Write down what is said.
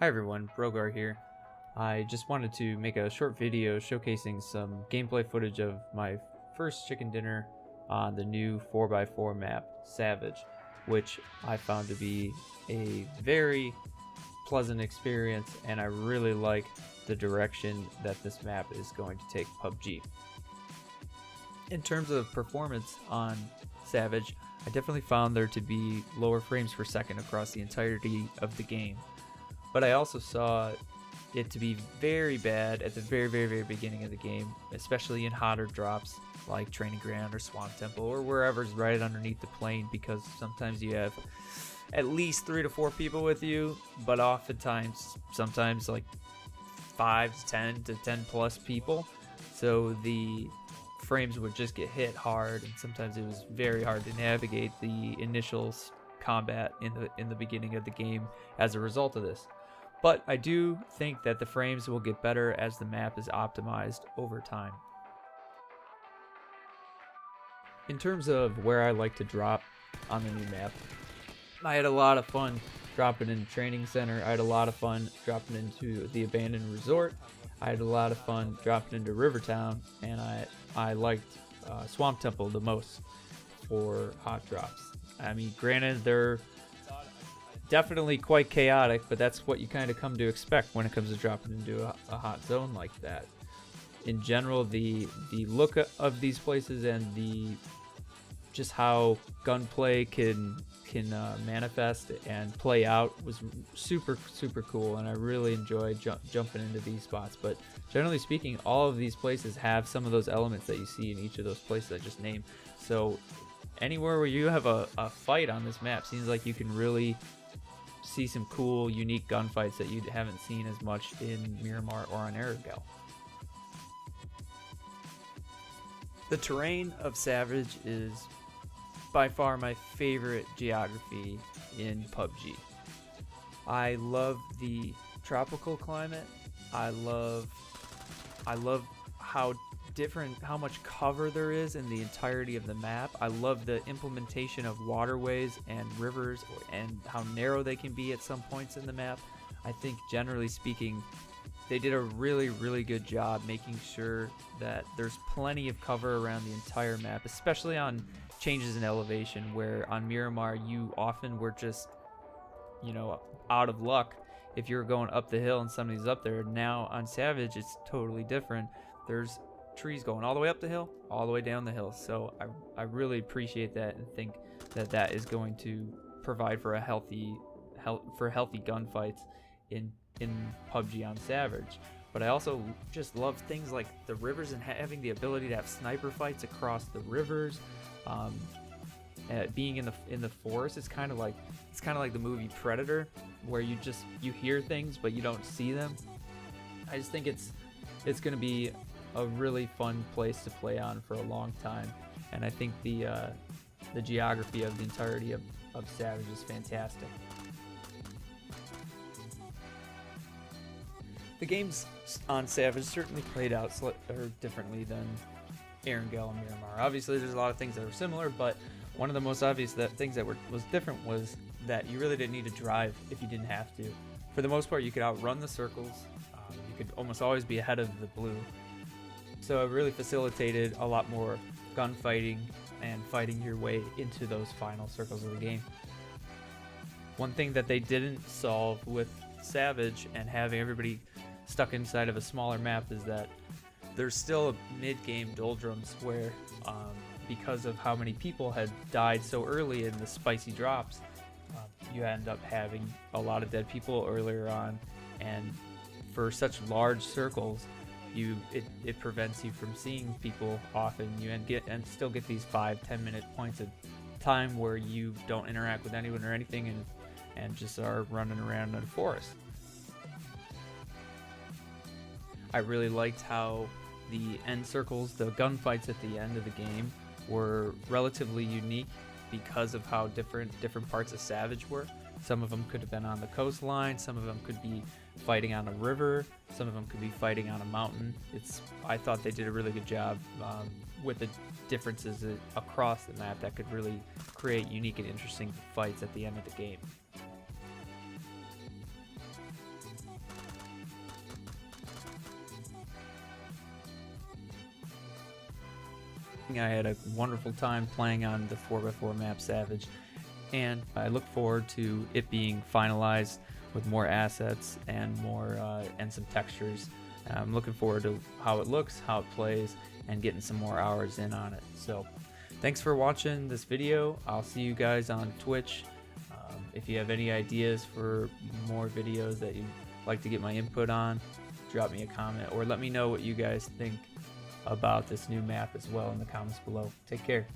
Hi everyone, Brogar here. I just wanted to make a short video showcasing some gameplay footage of my first chicken dinner on the new 4x4 map, Savage, which I found to be a very pleasant experience, and I really like the direction that this map is going to take PUBG. In terms of performance on Savage, I definitely found there to be lower frames per second across the entirety of the game. But I also saw it to be very bad at the very beginning of the game, especially in hotter drops like Training Ground or Swamp Temple or wherever's right underneath the plane, because sometimes you have at least 3 to 4 people with you, but oftentimes, sometimes like 5 to 10 to 10 plus people. So the frames would just get hit hard, and sometimes it was very hard to navigate the initial combat in the beginning of the game as a result of this. But I do think that the frames will get better as the map is optimized over time. In terms of where I like to drop on the new map, I had a lot of fun dropping in Training Center. I had a lot of fun dropping into the Abandoned Resort. I had a lot of fun dropping into Rivertown, and I liked Swamp Temple the most for hot drops. I mean, granted, they're definitely quite chaotic, but that's what you kind of come to expect when it comes to dropping into a hot zone like that. In general, the look of these places and the just how gunplay can manifest and play out was super cool, and I really enjoyed jumping into these spots. But generally speaking, all of these places have some of those elements that you see in each of those places I just named. So anywhere where you have a fight on this map seems like you can really see some cool, unique gunfights that you haven't seen as much in Miramar or on Aragel. The terrain of Savage is by far my favorite geography in PUBG. I love the tropical climate. I love how much cover there is in the entirety of the map. I love the implementation of waterways and rivers and how narrow they can be at some points in the map. I think generally speaking, they did a really good job making sure that there's plenty of cover around the entire map, especially on changes in elevation, where on Miramar you often were just, out of luck if you're going up the hill and somebody's up there. Now on Savage it's totally different. There's trees going all the way up the hill, all the way down the hill. So I really appreciate that and think that is going to provide for healthy gunfights in PUBG on Savage. But I also just love things like the rivers and having the ability to have sniper fights across the rivers. Being in the forest, it's kind of like the movie Predator, where you hear things but you don't see them. I just think it's going to be a really fun place to play on for a long time, and I think the geography of the entirety of Savage is fantastic. The games on Savage certainly played out differently than Erangel and Miramar. Obviously there's a lot of things that are similar, but one of the most obvious things that was different was that you really didn't need to drive if you didn't have to. For the most part, you could outrun the circles. You could almost always be ahead of the blue. So it really facilitated a lot more gunfighting and fighting your way into those final circles of the game. One thing that they didn't solve with Savage and having everybody stuck inside of a smaller map is that there's still mid-game doldrums where, because of how many people had died so early in the spicy drops, you end up having a lot of dead people earlier on, and for such large circles, it prevents you from seeing people often. You still get these 5-10 minute points of time where you don't interact with anyone or anything, and just are running around in a forest. I really liked how the end circles, the gunfights at the end of the game, were relatively unique because of how different parts of Savage were. Some of them could have been on the coastline, some of them could be fighting on a river, some of them could be fighting on a mountain. I thought they did a really good job with the differences across the map that could really create unique and interesting fights at the end of the game. I had a wonderful time playing on the 4x4 map Savage, and I look forward to it being finalized with more assets and more and some textures. I'm looking forward to how it looks, how it plays, and getting some more hours in on it. So thanks for watching this video. I'll see you guys on Twitch. If you have any ideas for more videos that you'd like to get my input on, drop me a comment or let me know what you guys think about this new map as well in the comments below. Take care.